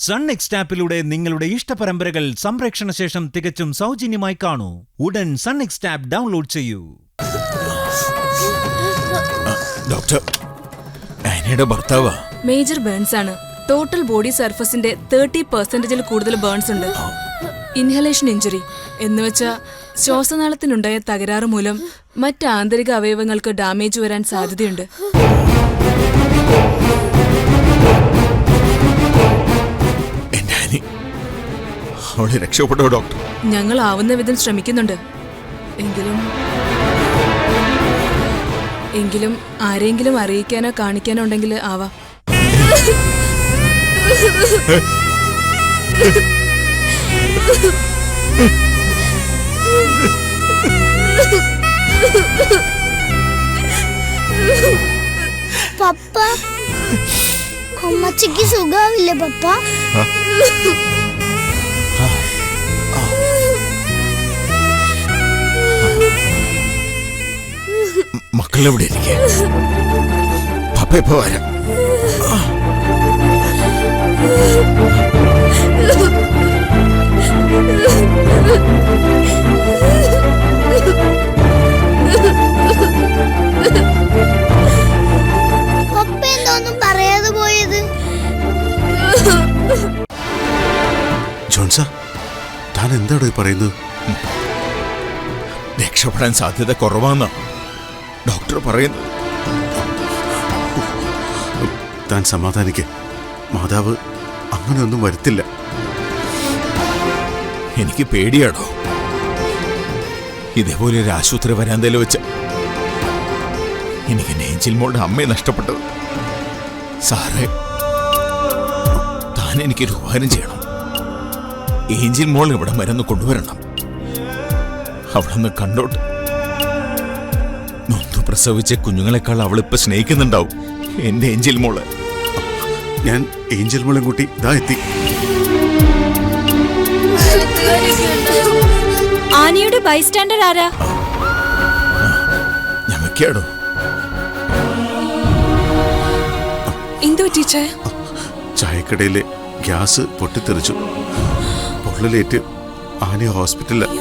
Sun next ആപ്പിലൂടെ നിങ്ങളുടെ ഇഷ്ടപരമ്പരകൾ സംപ്രേക്ഷണ ശേഷം തികച്ചും സൗജന്യമായി കാണൂ. ഉടൻ സൺ നെക്സ്റ്റ് ആപ്പ് ഡൗൺലോഡ് ചെയ്യൂ. ഡോക്ടർ, ആനിയുടെ ഭർത്താവാ? മേജർ ബേൺസ് ആണ്. ടോട്ടൽ ബോഡി സർഫസിന്റെ 30% കൂടുതൽ ബേൺസ് ഉണ്ട്. ഇൻഹലേഷൻ ഇഞ്ചുറി എന്നുവെച്ചാ ശ്വാസനാളത്തിനുണ്ടായ തകരാറ് മൂലം മറ്റ് ആന്തരിക അവയവങ്ങൾക്ക് ഡാമേജ് വരാൻ സാധ്യതയുണ്ട്. അവളെ രക്ഷപ്പെട്ടോ ഡോക്ടർ? ഞങ്ങൾ ആവുന്ന വിധം ശ്രമിക്കുന്നുണ്ട്. എങ്കിലും ആരെങ്കിലും അറിയിക്കാനോ കാണിക്കാനോ ഉണ്ടെങ്കിൽ ആവാ. പപ്പ, അമ്മച്ചിക്ക് സുഖാവില്ലേ പപ്പ? മക്കളെവിടെ ഇരിക്കെ? പപ്പ ഇപ്പൊ വരാം. പപ്പ എന്തോന്നും പറയാതെ പോയത്? ജോൺസ, താൻ എന്താണ് പറയുന്നത്? രക്ഷപ്പെടാൻ സാധ്യത കുറവാന്നാ ഡോക്ടർ പറയുന്നത്. താൻ സമാധാനിക്ക്. മാതാവ് അങ്ങനെയൊന്നും വരുത്തില്ല. എനിക്ക് പേടിയാടോ. ഇതേപോലെ ഒരു ആശുപത്രി വരാന്തയിൽ വെച്ച് എനിക്ക് നേഞ്ചിൽ മോളുടെ അമ്മയെ നഷ്ടപ്പെട്ടത്. സാറേ, താൻ എനിക്കൊരു ഉപകാരം ചെയ്യണം. ഏഞ്ചിൽ മോൾ ഇവിടെ മരുന്ന് കൊണ്ടുവരണം. അവിടെ നിന്ന് കണ്ടോട്ട്. നൊന്തു പ്രസവിച്ച കുഞ്ഞുങ്ങളെക്കാൾ അവളിപ്പോ സ്നേഹിക്കുന്നുണ്ടാവും എന്റെ ഏഞ്ചൽ മോള്. ഞാൻ ഏഞ്ചൽ മോളെ കൂട്ടി ഇതാ എത്തി. ആനിയുടെ ബൈസ്റ്റാൻഡർ ആരാ? ഞമ്മക്കാടോ. എന്തോ ടീച്ചർ? ചായക്കടയിലെ ഗ്യാസ് പൊട്ടിത്തെറിച്ചു. പൊള്ളലേറ്റ് ആനയെ ഹോസ്പിറ്റലിൽ.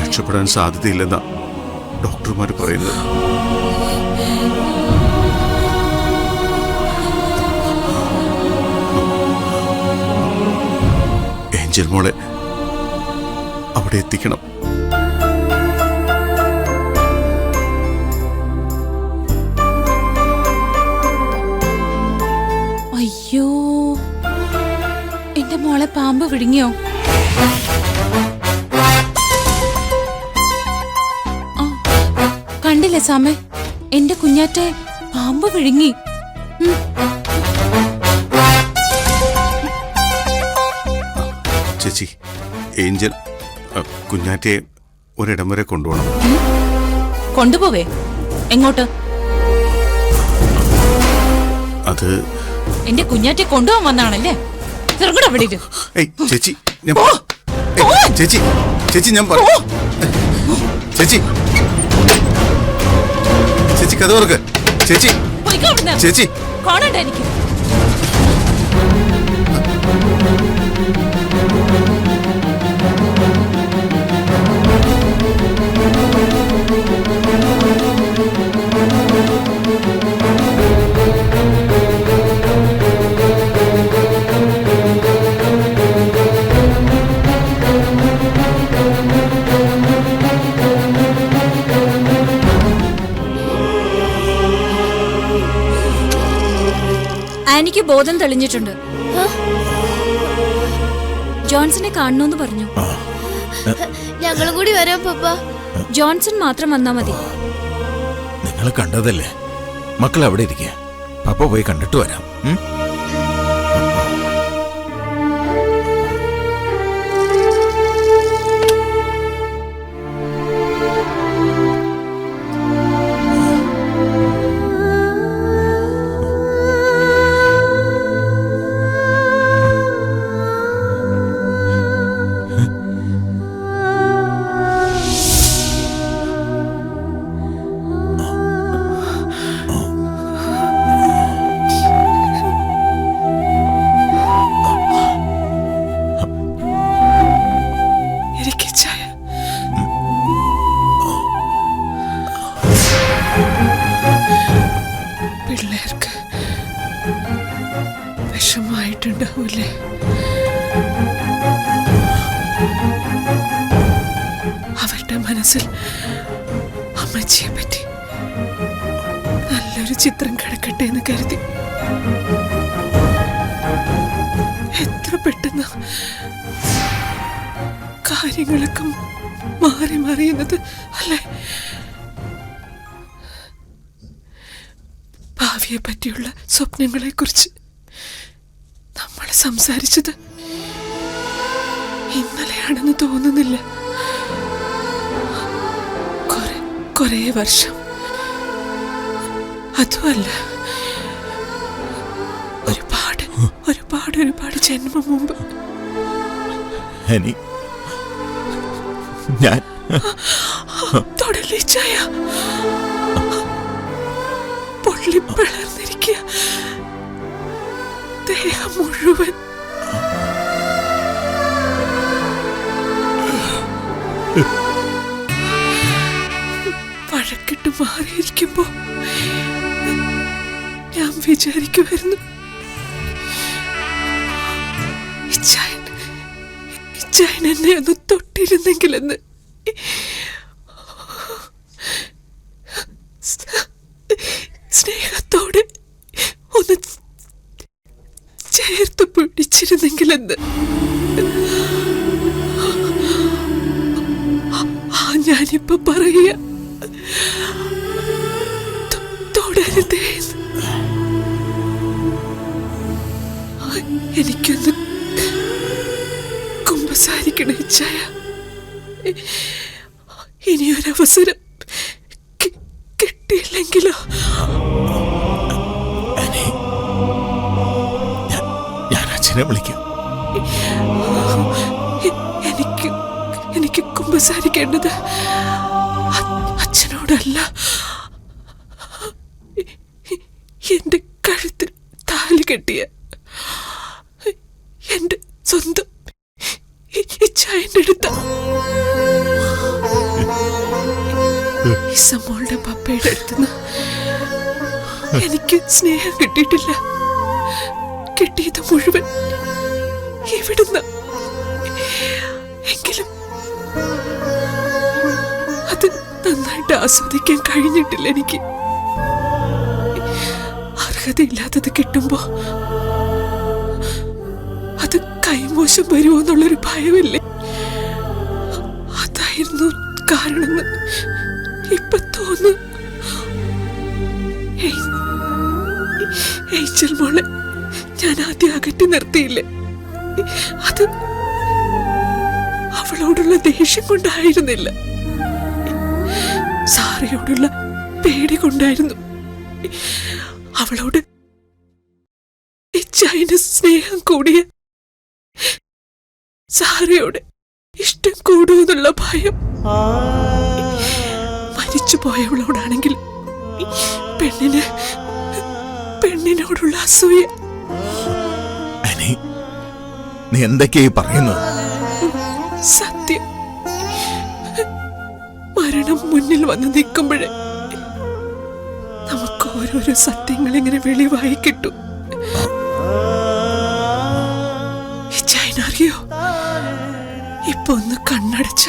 രക്ഷപ്പെടാൻ സാധ്യതയില്ലെന്നാ ഡോക്ടർമാർ പറയുന്നത്. ഏഞ്ചൽ മോളെ അവിടെ എത്തിക്കണം. അയ്യോ, എന്റെ മോളെ പാമ്പ് വിഴുങ്ങിയോ? കണ്ടില്ലേ സാമേ, എന്റെ കുഞ്ഞാറ്റെ പാമ്പ് വിഴുങ്ങി. ചേച്ചി, ഏഞ്ചൽ കുഞ്ഞാറ്റയെ ഒരിടം വരെ കൊണ്ടുപോകണം. കൊണ്ടുപോവേ? എങ്ങോട്ട്? അത് എന്റെ കുഞ്ഞാറ്റെ കൊണ്ടുപോകാൻ വന്നാണല്ലേ? ചേച്ചി, ചേച്ചി ചേച്ചി ഞാൻ ചേച്ചി ചേച്ചി കഥ ഓർക്ക്. ചേച്ചി ചേച്ചി കാണണ്ട എനിക്ക്. ആനിക്ക് ബോധം തെളിഞ്ഞിട്ടുണ്ട്. ജോൺസനെ കാണണമെന്ന് പറഞ്ഞു. ഞങ്ങളും കൂടി വരാം പപ്പ. ജോൺസൺ മാത്രം വന്നാ മതി. നിങ്ങൾ കണ്ടതല്ലേ? മക്കൾ അവിടെ ഇരിക്കുക. പപ്പ പോയി കണ്ടിട്ട് വരാം. വിഷമമായിട്ടുണ്ടാവൂലേ? അവരുടെ മനസ്സിൽ അമ്മച്ചിയെ പറ്റി നല്ലൊരു ചിത്രം കിടക്കട്ടെ എന്ന് കരുതി. എത്ര പെട്ടെന്ന് കാര്യങ്ങളൊക്കെ മാറി മറിയുന്നത് അല്ലേ? ഭാവിയെ പറ്റിയുള്ള സ്വപ്നങ്ങളെ കുറിച്ച് നമ്മൾ സംസാരിച്ചത് ഇന്നലെയാണെന്ന് തോന്നുന്നില്ല. കുറേ വർഷം, അതുമല്ല ഒരുപാട് ജന്മം മുമ്പ്. ഞാൻ തൊടലി ചായ പൊള്ളി പിളർന്നിരിക്കുക, ദേഹം മുഴുവൻ. വഴക്കിട്ട് മാറിയിരിക്കുമ്പോ ഞാൻ വിചാരിക്കുമായിരുന്നു, ഇച്ചായൻ എന്നെ ഒന്ന് തൊട്ടിരുന്നെങ്കിലെന്ന്. സ്നേഹത്തോടെ ഒന്ന് ചേർത്ത് പിടിച്ചിരുന്നെങ്കിലെന്ന്. ഞാനിപ്പോ പറയുക, തുടരുതേ. എനിക്കൊന്ന് കുമ്പസാരിക്കണ ഇച്ഛായ. ഇനിയൊരവസരം കിട്ടിയില്ലെങ്കിലോ? ഞാൻ അച്ഛനെ വിളിക്കാം. എനിക്ക് കുമ്പസാരിക്കേണ്ടത് അച്ഛനോടല്ല, എന്റെ കഴുത്തിൽ താലി കെട്ടിയ എന്റെ സ്വന്തം ഇച്ഛായന്റെ അടുത്ത ഇസമോളുടെ പപ്പയുടെ അടുത്തുനിന്ന് എനിക്ക് സ്നേഹം കിട്ടിയിട്ടില്ല. കിട്ടിയത് മുഴുവൻ ഇവിടുന്ന്. എങ്കിലും അത് നന്നായിട്ട് ആസ്വദിക്കാൻ കഴിഞ്ഞിട്ടില്ല എനിക്ക്. അർഹതയില്ലാത്തത് കിട്ടുമ്പോ അത് കൈമോശം വരുമോ എന്നുള്ളൊരു ഭയമില്ലേ? അതായിരുന്നു കാരണമെന്ന് ഇപ്പൊ തോന്നുന്നു. ഏഞ്ചൽ മോളെ ഞാൻ ആദ്യം അകറ്റി നിർത്തിയില്ലേ? അത് അവളോടുള്ള ദേഷ്യം കൊണ്ടായിരുന്നില്ല, സാറയോടുള്ള പേടി കൊണ്ടായിരുന്നു. അവളോട് ഇച്ഛായന് സ്നേഹം കൂടിയ സാറയോട് ഇഷ്ടം കൂടുമെന്നുള്ള ഭയം. മരിച്ചു പോയവളോടാണെങ്കിൽ പെണ്ണിനോടുള്ള അസൂയ. നീ എന്തൊക്കെയായി പറയുന്നത്? സത്യം. മരണം മുന്നിൽ വന്ന് നിൽക്കുമ്പോഴേ നമുക്ക് ഓരോരോ സത്യങ്ങൾ ഇങ്ങനെ വെളിവായി കിട്ടും. ഇച്ഛായനറിയോ, ഇപ്പൊ ഒന്ന് കണ്ണടച്ച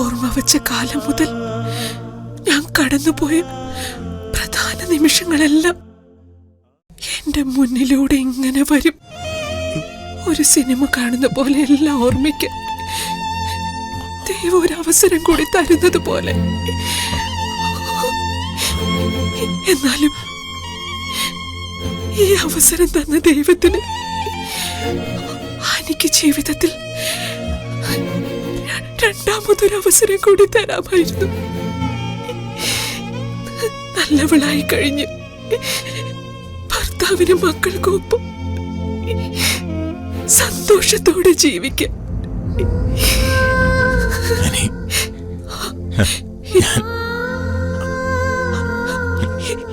ഓർമ്മ വെച്ച കാലം മുതൽ ഞാൻ കടന്നുപോയ പ്രധാന നിമിഷങ്ങളെല്ലാം എന്റെ മുന്നിലൂടെ ഇങ്ങനെ വരും. ഒരു സിനിമ കാണുന്ന പോലെ എല്ലാം ഓർമ്മിക്കാൻ ദൈവം ഒരു അവസരം കൂടി തരുന്നത് പോലെ. എന്നാലും ഈ അവസരം തന്ന ദൈവത്തിന് എനിക്ക് ജീവിതത്തിൽ രണ്ടാമതൊരു അവസരം കൂടി തരാമായിരുന്നു. നല്ലവളായി കഴിഞ്ഞ് ഭർത്താവിനും മക്കൾക്കൊപ്പം സന്തോഷത്തോടെ ജീവിക്കാൻ.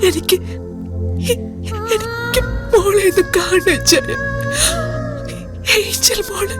എനിക്ക് മോളെ ഒന്ന് കാണാൻ ഏഞ്ചൽ മോള്.